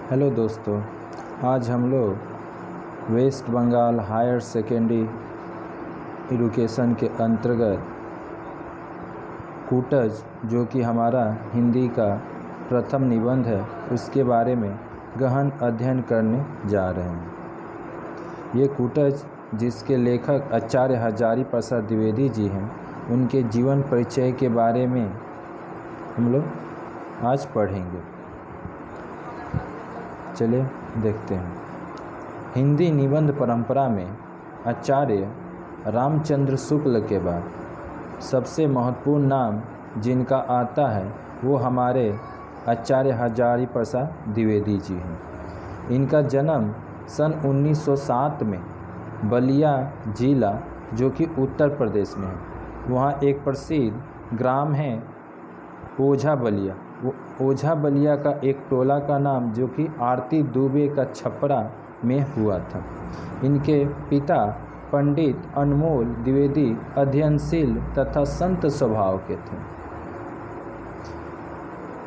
Hello दोस्तों, आज हम लोग West Bengal higher secondary education के अंतर्गत कूटज, जो कि हमारा हिंदी का प्रथम निबंध है, उसके बारे में गहन अध्ययन करने जा रहे हैं। ये कूटज, जिसके लेखक आचार्य हजारी प्रसाद द्विवेदी जी हैं, उनके जीवन परिचय के बारे में हम लोग आज पढ़ेंगे। चलिए देखते हैं। हिंदी निबंध परंपरा में आचार्य रामचंद्र शुक्ल के बाद सबसे महत्वपूर्ण नाम जिनका आता है वो हमारे आचार्य हजारी प्रसाद द्विवेदी जी हैं। इनका जन्म सन 1907 में बलिया जिला, जो कि उत्तर प्रदेश में है, वहाँ एक प्रसिद्ध ग्राम है ओझा बलिया। वो ओझा बलिया का एक टोला का नाम, जो कि आरती दुबे का छपरा में हुआ था। इनके पिता पंडित अनमोल द्विवेदी अध्ययनशील तथा संत स्वभाव के थे।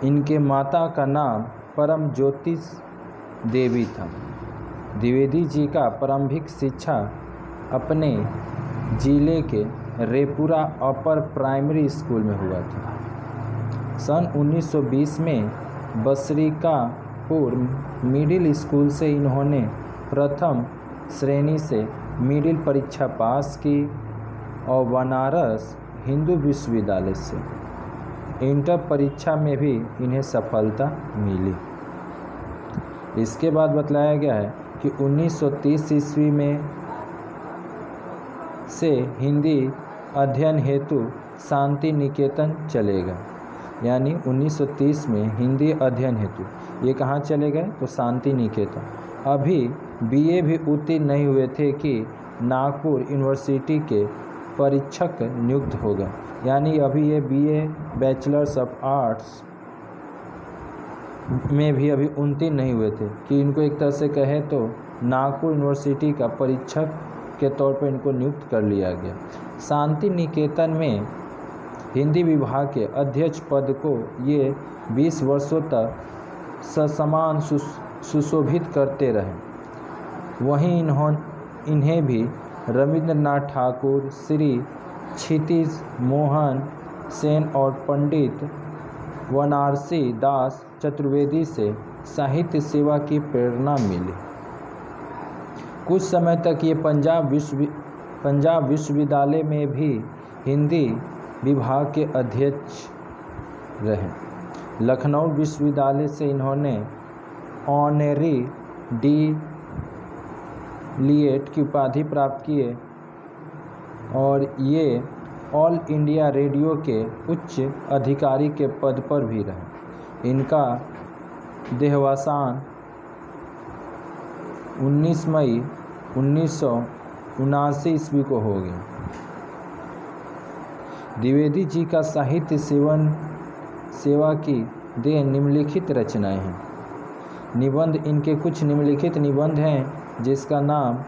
इनके माता का नाम परम ज्योतिष देवी था। द्विवेदी जी का प्रारंभिक शिक्षा अपने जिले के रेपुरा अपर प्राइमरी स्कूल में हुआ था। सन 1920 में बसरिकापुर मिडिल स्कूल से इन्होंने प्रथम श्रेणी से मिडिल परीक्षा पास की और बनारस हिंदू विश्वविद्यालय से इंटर परीक्षा में भी इन्हें सफलता मिली। इसके बाद बतलाया गया है कि 1930 ईस्वी में से हिंदी अध्ययन हेतु शांति निकेतन चलेगा। यानी 1930 में हिंदी अध्ययन हेतु ये कहाँ चले गए? तो शांति निकेतन। अभी बीए भी उत्तीर्ण नहीं हुए थे कि नागपुर यूनिवर्सिटी के परीक्षक नियुक्त हो गए। यानी अभी ये बीए बैचलर्स ऑफ आर्ट्स में भी अभी उत्तीर्ण नहीं हुए थे कि इनको एक तरह से कहे तो नागपुर यूनिवर्सिटी का परीक्षक के तौर पर इनको नियुक्त कर लिया गया। शांति निकेतन में हिंदी विभाग के अध्यक्ष पद को ये 20 वर्षों तक ससमान सुशोभित करते रहे। वहीं इन्हें भी रविंद्रनाथ ठाकुर, श्री क्षितिज मोहन सेन और पंडित बनारसी दास चतुर्वेदी से साहित्य सेवा की प्रेरणा मिली। कुछ समय तक ये पंजाब विश्वविद्यालय में भी हिंदी विभाग के अध्यक्ष रहे। लखनऊ विश्वविद्यालय से इन्होंने ऑनरी डी लिएट की उपाधि प्राप्त किए और ये ऑल इंडिया रेडियो के उच्च अधिकारी के पद पर भी रहे। इनका देहावसान 19 मई 1979 ईस्वी को हो गया। द्विवेदी जी का साहित्य सेवा की देह निम्नलिखित रचनाएं हैं। निबंध इनके कुछ निम्नलिखित निबंध हैं, जिसका नाम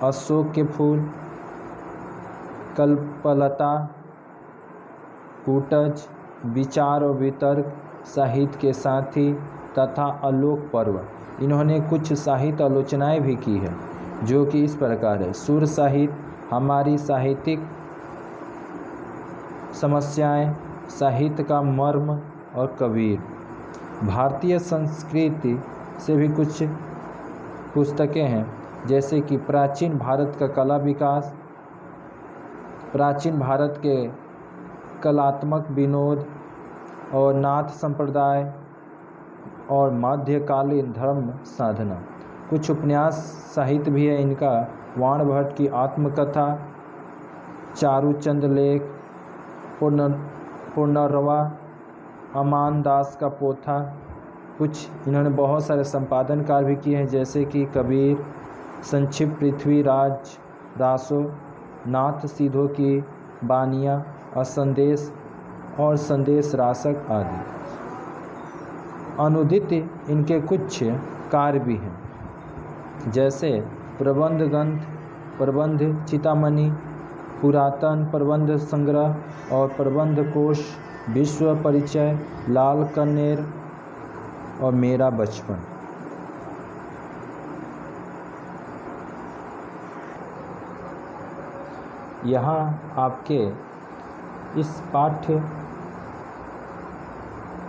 अशोक के फूल, कल्पलता, कूटज, विचार और वितर्क, साहित्य के साथी तथा आलोक पर्व। इन्होंने कुछ साहित्य आलोचनाएं भी की है, जो कि इस प्रकार है। सुर साहित्य, हमारी साहित्यिक समस्याएं, साहित्य का मर्म और कबीर। भारतीय संस्कृति से भी कुछ पुस्तकें हैं, जैसे कि प्राचीन भारत का कला विकास, प्राचीन भारत के कलात्मक विनोद और नाथ संप्रदाय और मध्यकालीन धर्म साधना। कुछ उपन्यास साहित्य भी है इनका। वाणभट्ट की आत्मकथा, चारूचंद लेख, पुनर्वा, अमान दास का पोथा। कुछ इन्होंने बहुत सारे संपादन कार्य भी किए हैं, जैसे कि कबीर, संक्षिप्त पृथ्वीराज दासो, नाथ सीधो की बानियाँ और संदेश रासक आदि। अनुदित इनके कुछ कार्य भी हैं, जैसे प्रबंध ग्रंथ, प्रबंध चितामणि, पुरातन प्रबंध संग्रह और प्रबंध कोश, विश्व परिचय, लाल कन्नेर और मेरा बचपन। यहाँ आपके इस पाठ्य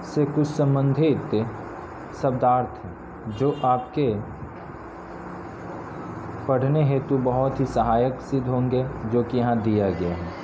से कुछ संबंधित शब्दार्थ हैं जो आपके पढ़ने हेतु बहुत ही सहायक सिद्ध होंगे, जो कि यहाँ दिया गया है।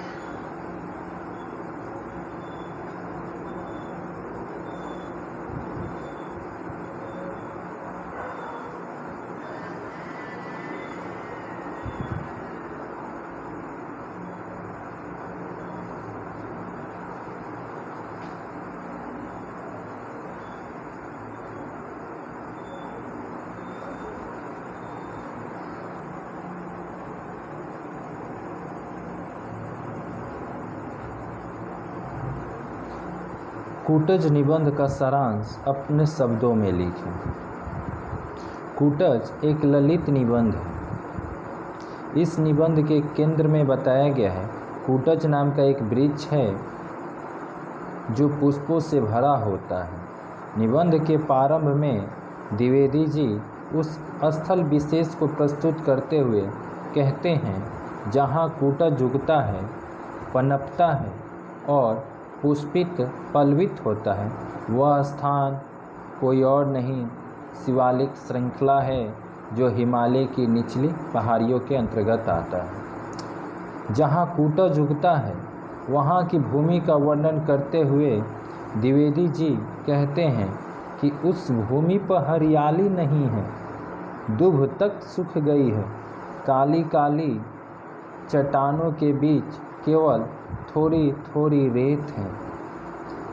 कूटज निबंध का सारांश अपने शब्दों में लिखें। कूटज एक ललित निबंध है। इस निबंध के केंद्र में बताया गया है कूटज नाम का एक वृक्ष है जो पुष्पों से भरा होता है। निबंध के प्रारंभ में द्विवेदी जी उस स्थल विशेष को प्रस्तुत करते हुए कहते हैं जहाँ कूटज उगता है, पनपता है और पुष्पित पल्लवित होता है। वह स्थान कोई और नहीं शिवालिक श्रृंखला है जो हिमालय की निचली पहाड़ियों के अंतर्गत आता है। जहाँ कूटज उगता है वहाँ की भूमि का वर्णन करते हुए द्विवेदी जी कहते हैं कि उस भूमि पर हरियाली नहीं है, दूब तक सूख गई है। काली काली चट्टानों के बीच केवल थोड़ी थोड़ी रेत है।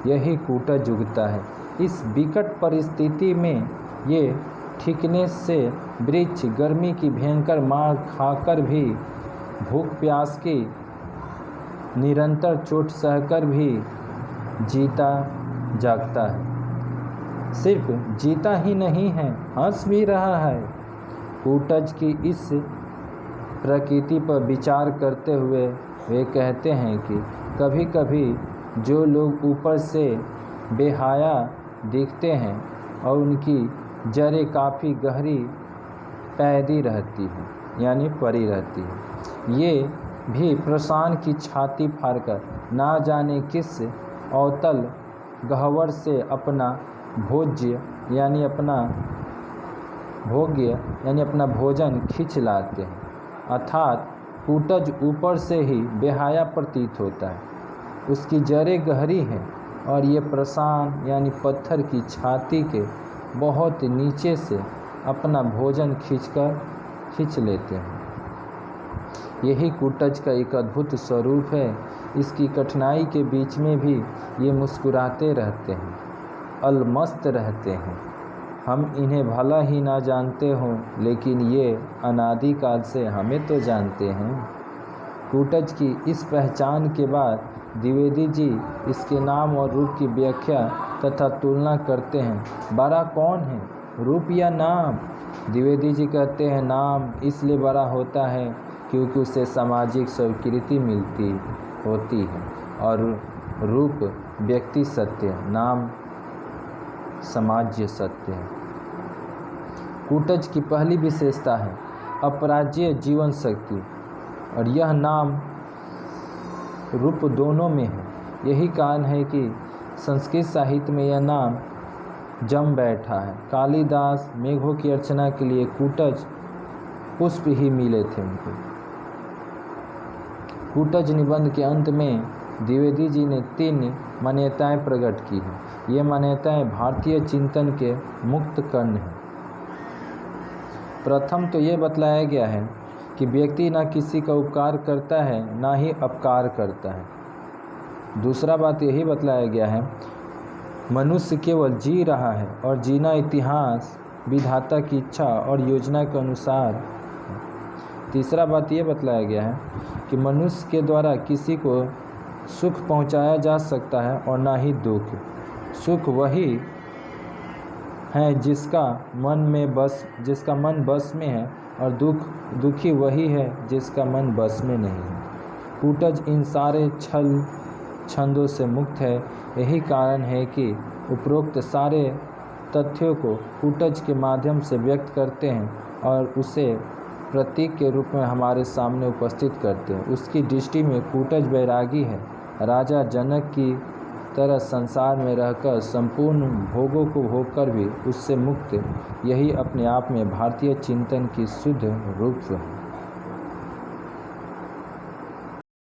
यही कूटज उगता है। इस विकट परिस्थिति में ये ठीकने से वृक्ष गर्मी की भयंकर मार खाकर भी, भूख प्यास की निरंतर चोट सहकर भी जीता जागता है। सिर्फ जीता ही नहीं है, हंस भी रहा है। कूटज की इस प्रकृति पर विचार करते हुए वे कहते हैं कि कभी कभी जो लोग ऊपर से बेहया दिखते हैं और उनकी जड़ें काफ़ी गहरी पैदी रहती हैं, यानी पड़ी रहती है, ये भी प्रशान की छाती फाड़कर ना जाने किस अवतल गह्वर से अपना भोज्य यानी अपना भोजन खींच लाते हैं। अर्थात कूटज ऊपर से ही बेहया प्रतीत होता है, उसकी जड़ें गहरी हैं और ये प्रशान यानी पत्थर की छाती के बहुत नीचे से अपना भोजन खींच लेते हैं। यही कूटज का एक अद्भुत स्वरूप है। इसकी कठिनाई के बीच में भी ये मुस्कुराते रहते हैं, अलमस्त रहते हैं। हम इन्हें भला ही ना जानते हों, लेकिन ये अनादिकाल से हमें तो जानते हैं। कूटज की इस पहचान के बाद द्विवेदी जी इसके नाम और रूप की व्याख्या तथा तुलना करते हैं। बड़ा कौन है, रूप या नाम? द्विवेदी जी कहते हैं नाम इसलिए बड़ा होता है क्योंकि उसे सामाजिक स्वीकृति मिलती होती है, और रूप व्यक्ति सत्य, नाम समाज्य सत्य है। कूटज की पहली विशेषता है अपराज्य जीवन शक्ति, और यह नाम रूप दोनों में है। यही कारण है कि संस्कृत साहित्य में यह नाम जम बैठा है। कालिदास मेघों की अर्चना के लिए कूटज पुष्प ही मिले थे उनको। कूटज निबंध के अंत में द्विवेदी जी ने 3 मान्यताएं प्रकट की हैं। ये मान्यताएं भारतीय चिंतन के मुक्त कर्ण हैं। प्रथम तो ये बतलाया गया है कि व्यक्ति ना किसी का उपकार करता है ना ही अपकार करता है। दूसरा बात यही बतलाया गया है मनुष्य केवल जी रहा है और जीना इतिहास विधाता की इच्छा और योजना के अनुसार है। तीसरा बात ये बतलाया गया है कि मनुष्य के द्वारा किसी को सुख पहुंचाया जा सकता है और ना ही दुख। सुख वही है जिसका मन बस में है, और दुखी वही है जिसका मन बस में नहीं है। कूटज इन सारे छंदों से मुक्त है। यही कारण है कि उपरोक्त सारे तथ्यों को कूटज के माध्यम से व्यक्त करते हैं और उसे प्रतीक के रूप में हमारे सामने उपस्थित करते हैं। उसकी दृष्टि में कूटज वैरागी है। राजा जनक की तरह संसार में रहकर संपूर्ण भोगों को भोगकर भी उससे मुक्त, यही अपने आप में भारतीय चिंतन की शुद्ध रूप है।